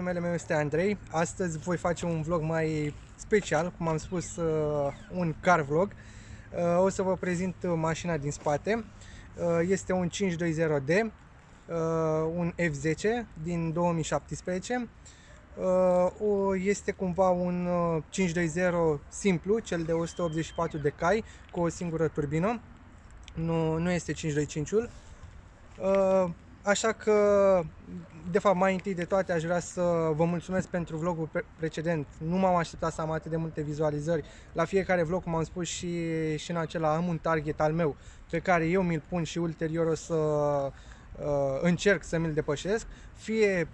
numele meu este Andrei. Astăzi voi face un vlog mai special, cum am spus, un car vlog. O să vă prezint mașina din spate. Este un 520D, un F10 din 2017. Este cumva un 520 simplu, cel de 184 de cai, cu o singură turbină. Nu este 525-ul. Așa că, de fapt, mai întâi de toate aș vrea să vă mulțumesc pentru vlogul precedent. Nu m-am așteptat să am atât de multe vizualizări. La fiecare vlog, cum am spus și în acela, am un target al meu pe care eu mi-l pun și ulterior o să încerc să mi-l depășesc, fie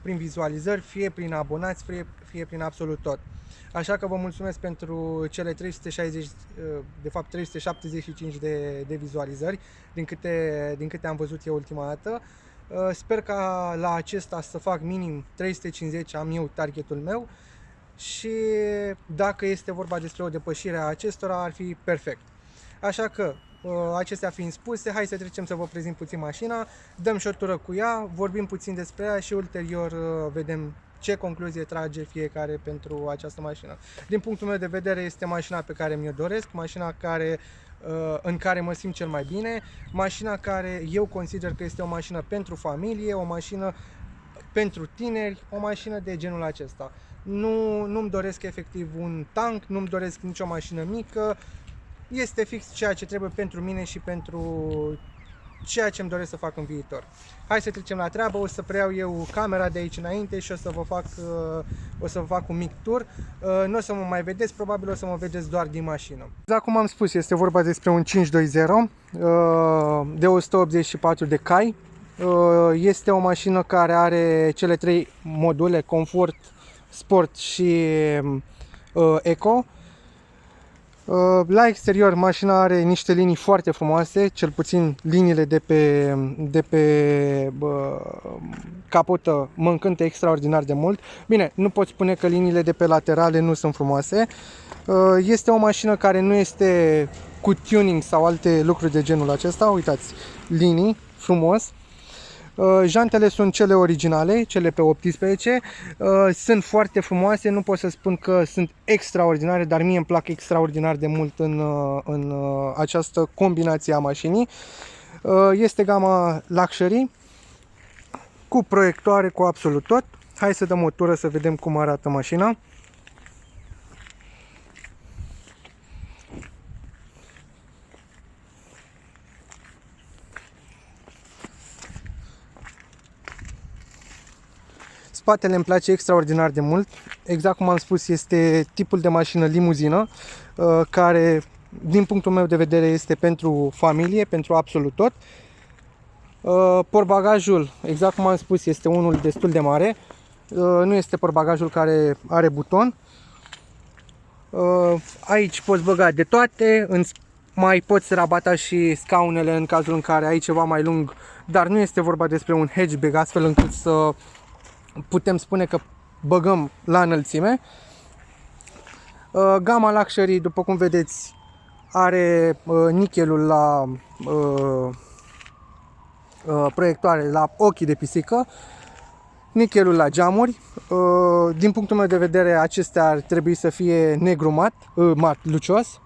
prin vizualizări, fie prin abonați, fie prin absolut tot. Așa că vă mulțumesc pentru cele 375 de vizualizări din câte am văzut eu ultima dată. Sper ca la acesta să fac minim 350, am eu targetul meu, și dacă este vorba despre o depășire a acestora ar fi perfect. Așa că, acestea fiind spuse, hai să trecem să vă prezint puțin mașina, dăm și o tură cu ea, vorbim puțin despre ea și ulterior vedem ce concluzie trage fiecare pentru această mașină. Din punctul meu de vedere este mașina pe care mi-o doresc, mașina în care mă simt cel mai bine, mașina care eu consider că este o mașină pentru familie, o mașină pentru tineri, o mașină de genul acesta. Nu-mi doresc efectiv un tank, nu-mi doresc nicio mașină mică, este fix ceea ce trebuie pentru mine și pentru ceea ce îmi doresc să fac în viitor. Hai să trecem la treabă, o să preiau eu camera de aici înainte și o să vă fac un mic tur. Nu o să mă mai vedeți, probabil o să mă vedeți doar din mașină. Exact cum am spus, este vorba despre un 520 de 184 de cai. Este o mașină care are cele 3 module, Comfort, Sport și Eco. La exterior, mașina are niște linii foarte frumoase, cel puțin liniile de pe capotă mă încântă extraordinar de mult. Bine, nu pot spune că liniile de pe laterale nu sunt frumoase. Este o mașină care nu este cu tuning sau alte lucruri de genul acesta. Uitați, linii, frumos. Jantele sunt cele originale, cele pe 18, sunt foarte frumoase, nu pot să spun că sunt extraordinare, dar mie îmi plac extraordinar de mult în această combinație a mașinii. Este gama Luxury, cu proiectoare, cu absolut tot. Hai să dăm o tură să vedem cum arată mașina. Spatele îmi place extraordinar de mult, exact cum am spus, este tipul de mașină limuzină, care, din punctul meu de vedere, este pentru familie, pentru absolut tot. Portbagajul, exact cum am spus, este unul destul de mare, nu este portbagajul care are buton. Aici poți băga de toate, mai poți rabata și scaunele în cazul în care ai ceva mai lung, dar nu este vorba despre un hatchback, astfel încât să putem spune că băgăm la înălțime. Gama Luxury, după cum vedeți, are nichelul la proiectoare, la ochii de pisică, nichelul la geamuri. Din punctul meu de vedere, acestea ar trebui să fie negru mat, lucios.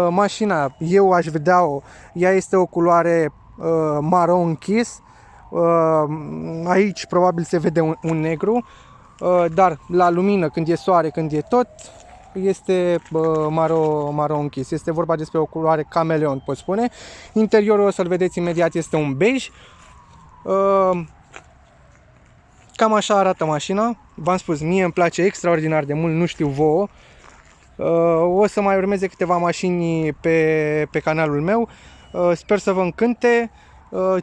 Mașina, eu aș vedea-o, ea este o culoare maro închis. Aici probabil se vede un negru, dar la lumină, când e soare, când e tot, este maro închis. Este vorba despre o culoare cameleon, pot spune. Interiorul, o să-l vedeți imediat, este un bej. Cam așa arată mașina. V-am spus, mie îmi place extraordinar de mult, nu știu vouă. O să mai urmeze câteva mașini pe canalul meu. Sper să vă încânte.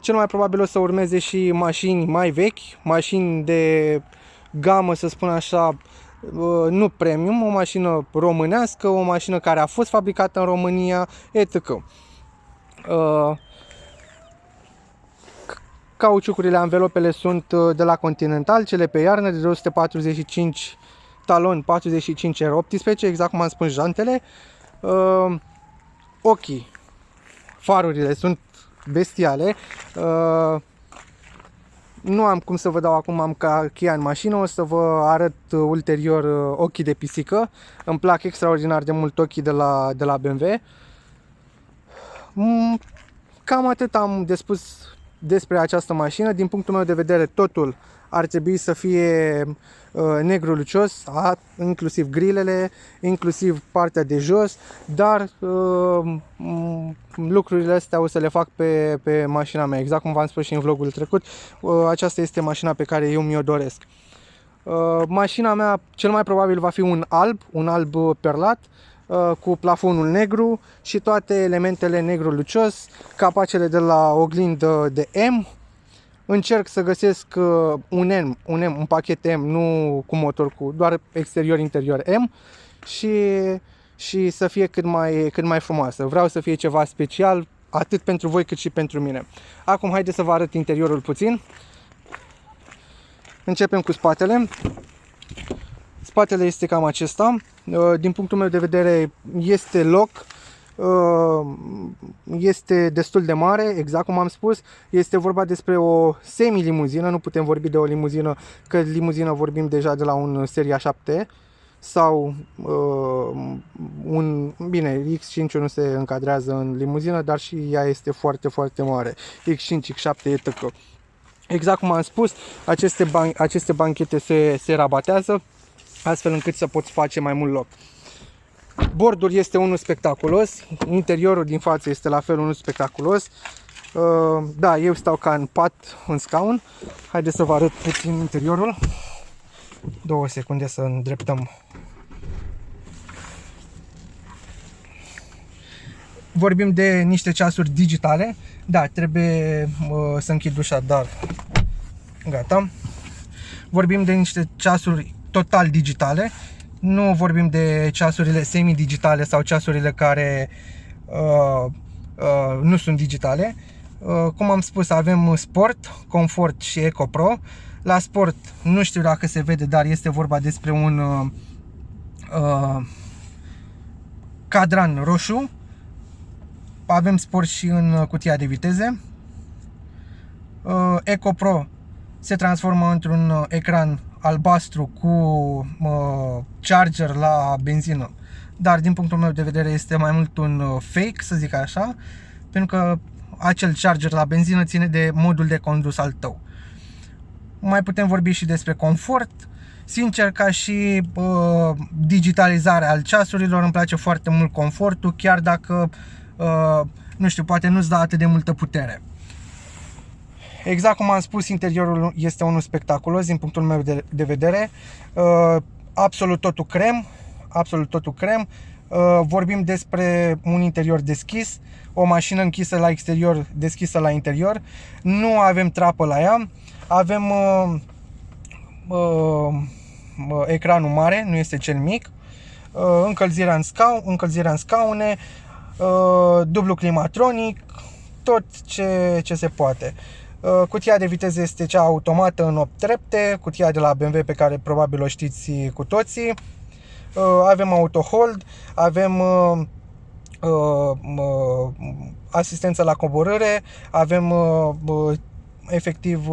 Cel mai probabil o să urmeze și mașini mai vechi, mașini de gamă, să spun așa, nu premium, o mașină românească, o mașină care a fost fabricată în România, etc. Cauciucurile, anvelopele sunt de la Continental, cele pe iarnă de 245 talon, 45 R18, exact cum am spus, jantele. Ochii, farurile sunt bestiale. Nu am cum să vă dau acum, am cheia în mașină, o să vă arăt ulterior ochii de pisică. Îmi plac extraordinar de mult ochii de la BMW. Cam atât am de spus despre această mașină. Din punctul meu de vedere, totul ar trebui să fie negru lucios, inclusiv grilele, inclusiv partea de jos, dar lucrurile astea o să le fac pe mașina mea, exact cum v-am spus și în vlogul trecut. Aceasta este mașina pe care eu mi-o doresc. Mașina mea cel mai probabil va fi un alb perlat, cu plafonul negru și toate elementele negru lucios, capacele de la oglindă de M. Încerc să găsesc un pachet M, nu cu motor, cu doar exterior-interior M, și să fie cât mai frumoasă. Vreau să fie ceva special, atât pentru voi cât și pentru mine. Acum haideți să vă arăt interiorul puțin. Începem cu spatele. Spatele este cam acesta. Din punctul meu de vedere este loc, este destul de mare, exact cum am spus. Este vorba despre o semi-limuzină, nu putem vorbi de o limuzină, că limuzină vorbim deja de la un Seria 7 sau bine, X5 nu se încadrează în limuzină, dar și ea este foarte, foarte mare. X5, X7 e tăcă. Exact cum am spus, aceste banchete se rabatează, astfel încât să poți face mai mult loc. Bordul este unul spectaculos, interiorul din față este la fel unul spectaculos. Da, eu stau ca în pat, în scaun. Haideți să vă arăt puțin interiorul. 2 secunde să îndreptăm. Vorbim de niște ceasuri digitale. Da, trebuie să închid ușa, dar gata. Vorbim de niște ceasuri total digitale. Nu vorbim de ceasurile semi-digitale sau ceasurile care nu sunt digitale. Cum am spus, avem Sport, Comfort și Eco Pro. La Sport nu știu dacă se vede, dar este vorba despre un cadran roșu. Avem Sport și în cutia de viteze. Eco Pro se transformă într-un ecran albastru cu charger la benzină, dar din punctul meu de vedere este mai mult un fake, să zic așa, pentru că acel charger la benzină ține de modul de condus al tău. Mai putem vorbi și despre confort. Sincer, ca și digitalizarea al ceasurilor, îmi place foarte mult confortul, chiar dacă nu știu, poate nu-ți dă atât de multă putere. Exact cum am spus, interiorul este unul spectaculos din punctul meu de vedere. Absolut totul crem, absolut totul crem. Vorbim despre un interior deschis, o mașină închisă la exterior, deschisă la interior. Nu avem trapă la ea. Avem ecranul mare, nu este cel mic. Încălzirea în scaune, dublu climatronic, tot ce se poate. Cutia de viteză este cea automată în 8 trepte, cutia de la BMW pe care probabil o știți cu toții. Avem auto hold, avem asistență la coborâre, avem efectiv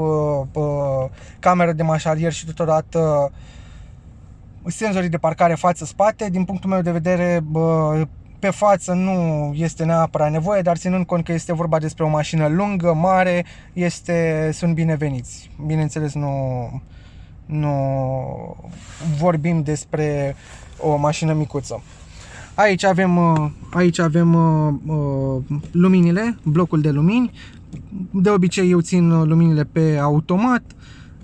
cameră de mașalier și totodată senzorii de parcare față-spate. Din punctul meu de vedere, pe față nu este neapărat nevoie, dar ținând cont că este vorba despre o mașină lungă, mare, sunt bineveniți. Bineînțeles, nu vorbim despre o mașină micuță. Aici avem luminile, blocul de lumini. De obicei eu țin luminile pe automat,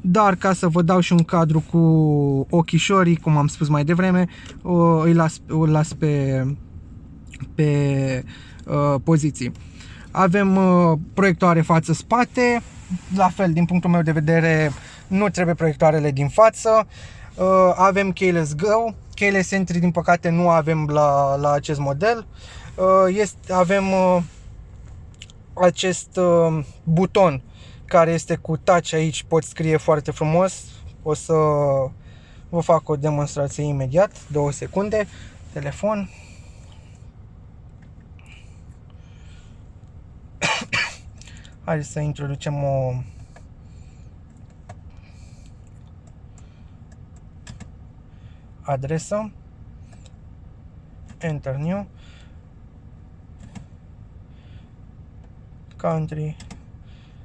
dar ca să vă dau și un cadru cu ochișorii, cum am spus mai devreme, îl las pe poziții. Avem proiectoare față-spate, la fel, din punctul meu de vedere, nu trebuie proiectoarele din față. Avem keyless go, keyless entry din păcate nu avem la acest model. Avem acest buton care este cu touch aici, pot scrie foarte frumos. O să vă fac o demonstrație imediat, 2 secunde. Telefon. Hai să introducem adresă, Enter New, Country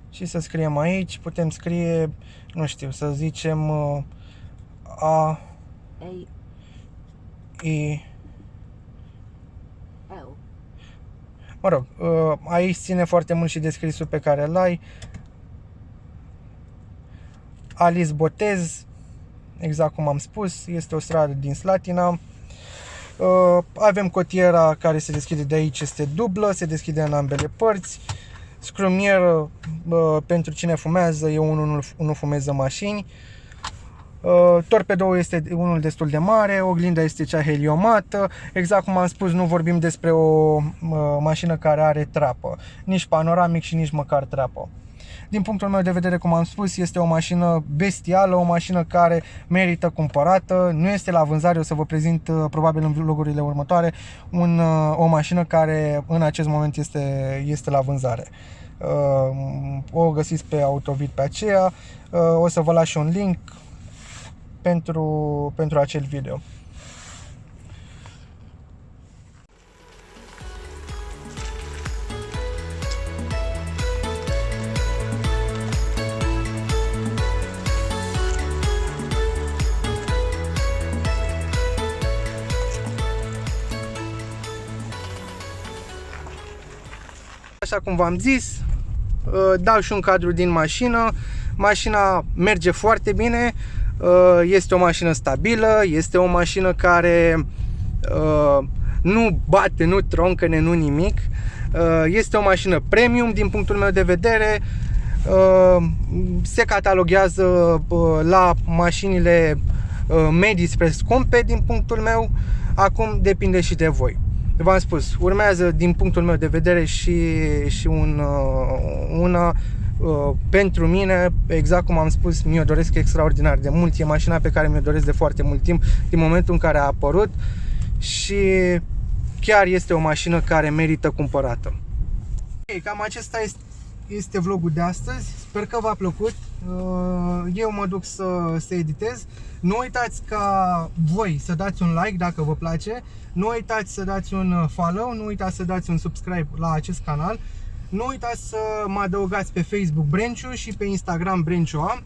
și să scriem aici, putem scrie, nu știu, să zicem A, I, mă rog, aici ține foarte mult și descrisul pe care îl ai. Alice Botez, exact cum am spus, este o stradă din Slatina. Avem cotiera care se deschide de aici, este dublă, se deschide în ambele părți. Scrumier, pentru cine fumează, eu nu fumeză mașini. Torpedoul este unul destul de mare, oglinda este cea heliomată. Exact cum am spus, nu vorbim despre o mașină care are trapă, nici panoramic și nici măcar trapă. Din punctul meu de vedere, cum am spus, este o mașină bestială, o mașină care merită cumpărată. Nu este la vânzare, o să vă prezint probabil în vlogurile următoare o mașină care în acest moment este la vânzare. O găsiți pe Autovid pe aceea, o să vă las și un link pentru acel video. Așa cum v-am zis, dau și un cadru din mașină. Mașina merge foarte bine, este o mașină stabilă, este o mașină care nu bate, nu troncăne, nu nimic. Este o mașină premium din punctul meu de vedere. Se cataloguează la mașinile medii spre scumpe din punctul meu. Acum depinde și de voi. V-am spus, urmează din punctul meu de vedere și una pentru mine, exact cum am spus, mi-o doresc extraordinar de mult. E mașina pe care mi-o doresc de foarte mult timp, din momentul în care a apărut, și chiar este o mașină care merită cumpărată. Cam acesta este vlogul de astăzi. Sper că v-a plăcut. Eu mă duc să editez. Nu uitați ca voi să dați un like dacă vă place. Nu uitați să dați un follow. Nu uitați să dați un subscribe la acest canal. Nu uitați să mă adăugați pe Facebook Brenciu și pe Instagram Brenciu.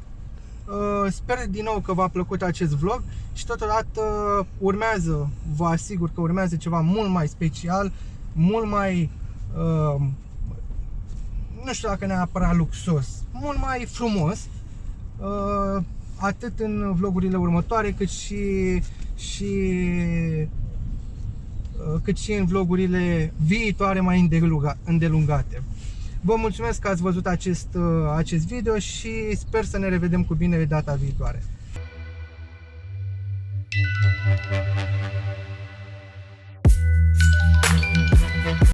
Sper din nou că v-a plăcut acest vlog și totodată urmează, vă asigur că urmează ceva mult mai special, mult mai nu știu dacă neapărat luxos, mult mai frumos, atât în vlogurile următoare cât și în vlogurile viitoare mai îndelungate. Vă mulțumesc că ați văzut acest video și sper să ne revedem cu bine data viitoare.